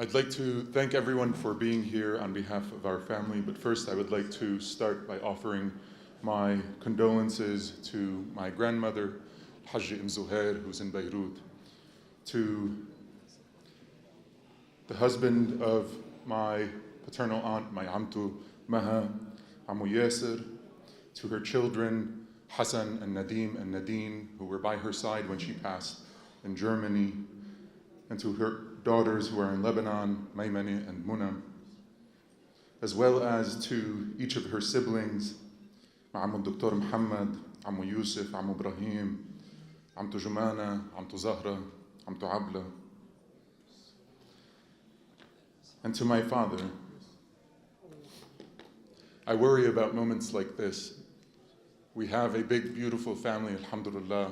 I'd like to thank everyone for being here on behalf of our family, but first I would like to start by offering my condolences to my grandmother, Hajj Zuhair, who's in Beirut, to the husband of my paternal aunt, my Amtu Maha, Amu Yasir, to her children, Hassan and Nadim and Nadine, who were by her side when she passed in Germany, and to her daughters who are in Lebanon, Maymani and Muna, as well as to each of her siblings, Amu Dr. Muhammad, Amu Yusuf, Amu Ibrahim, Amtu Jumana, Amtu Zahra, Amtu Abla, and to my father. I worry about moments like this. We have a big, beautiful family, alhamdulillah,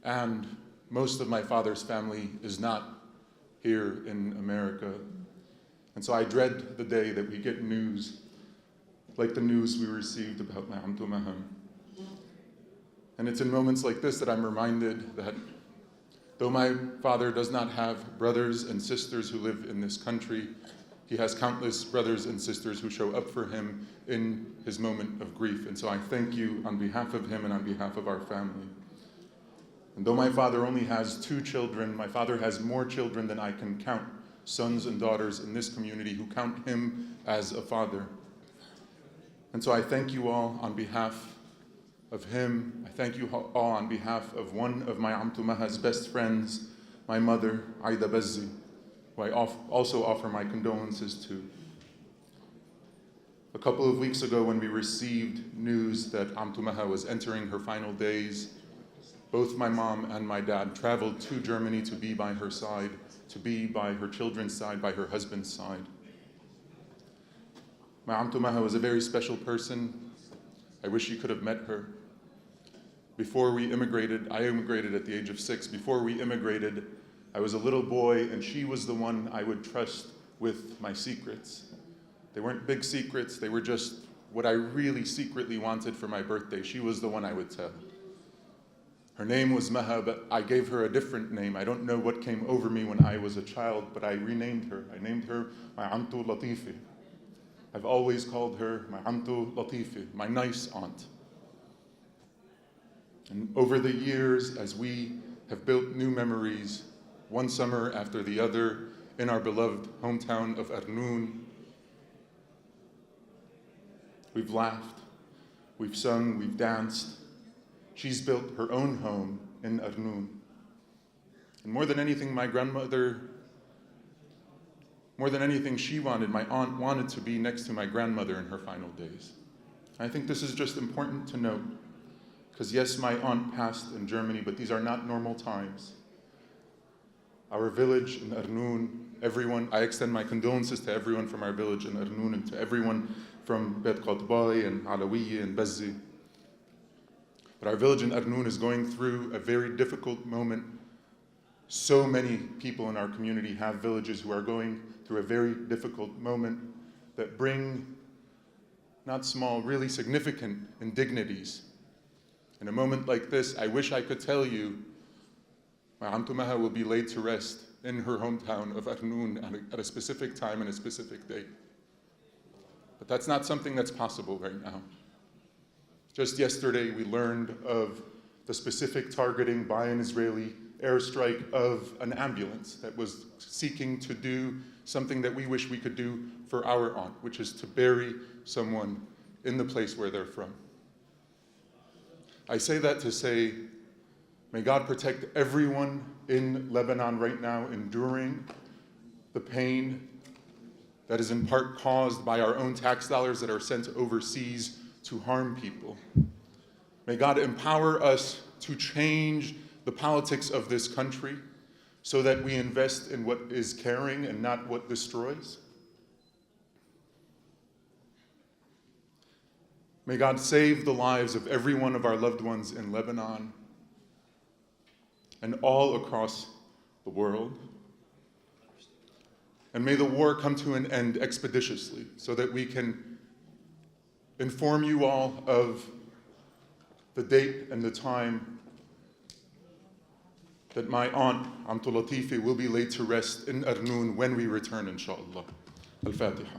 and most of my father's family is not here in America. And so I dread the day that we get news, like the news we received about my Amtu Maha. And it's in moments like this that I'm reminded that though my father does not have brothers and sisters who live in this country, he has countless brothers and sisters who show up for him in his moment of grief. And so I thank you on behalf of him and on behalf of our family. And though my father only has 2 children, my father has more children than I can count, sons and daughters in this community who count him as a father. And so I thank you all on behalf of him. I thank you all on behalf of one of my Amtu Maha's best friends, my mother, Aida Bazzi, who I also offer my condolences to. A couple of weeks ago when we received news that Amtu Maha was entering her final days, both my mom and my dad traveled to Germany to be by her side, to be by her children's side, by her husband's side. My Amtu Maha was a very special person. I wish you could have met her. Before we immigrated, I immigrated at the age of 6. Before we immigrated, I was a little boy, and she was the one I would trust with my secrets. They weren't big secrets, they were just what I really secretly wanted for my birthday. She was the one I would tell. Her name was Maha, but I gave her a different name. I don't know what came over me when I was a child, but I renamed her. I named her my Amtu Latifi. I've always called her my Amtu Latifi, my nice aunt. And over the years, as we have built new memories, one summer after the other, in our beloved hometown of Arnoun, we've laughed, we've sung, we've danced. She's built her own home in Arnoun. And more than anything, my grandmother, more than anything she wanted, my aunt wanted to be next to my grandmother in her final days. I think this is just important to note, because yes, my aunt passed in Germany, but these are not normal times. Our village in Arnoun, I extend my condolences to everyone from our village in Arnoun and to everyone from Bet Qatbay and Allouieh and Bazzi. But our village in Arnoun is going through a very difficult moment. So many people in our community have villages who are going through a very difficult moment that bring not small, really significant indignities. In a moment like this, I wish I could tell you my Amtu Maha will be laid to rest in her hometown of Arnoun at a specific time and a specific date. But that's not something that's possible right now. Just yesterday, we learned of the specific targeting by an Israeli airstrike of an ambulance that was seeking to do something that we wish we could do for our aunt, which is to bury someone in the place where they're from. I say that to say, may God protect everyone in Lebanon right now enduring the pain that is in part caused by our own tax dollars that are sent overseas to harm people. May God empower us to change the politics of this country so that we invest in what is caring and not what destroys. May God save the lives of every one of our loved ones in Lebanon and all across the world. And may the war come to an end expeditiously so that we can inform you all of the date and the time that my aunt, Aunt Latifa, will be laid to rest in Arnoon when we return, inshallah. Al-Fatiha.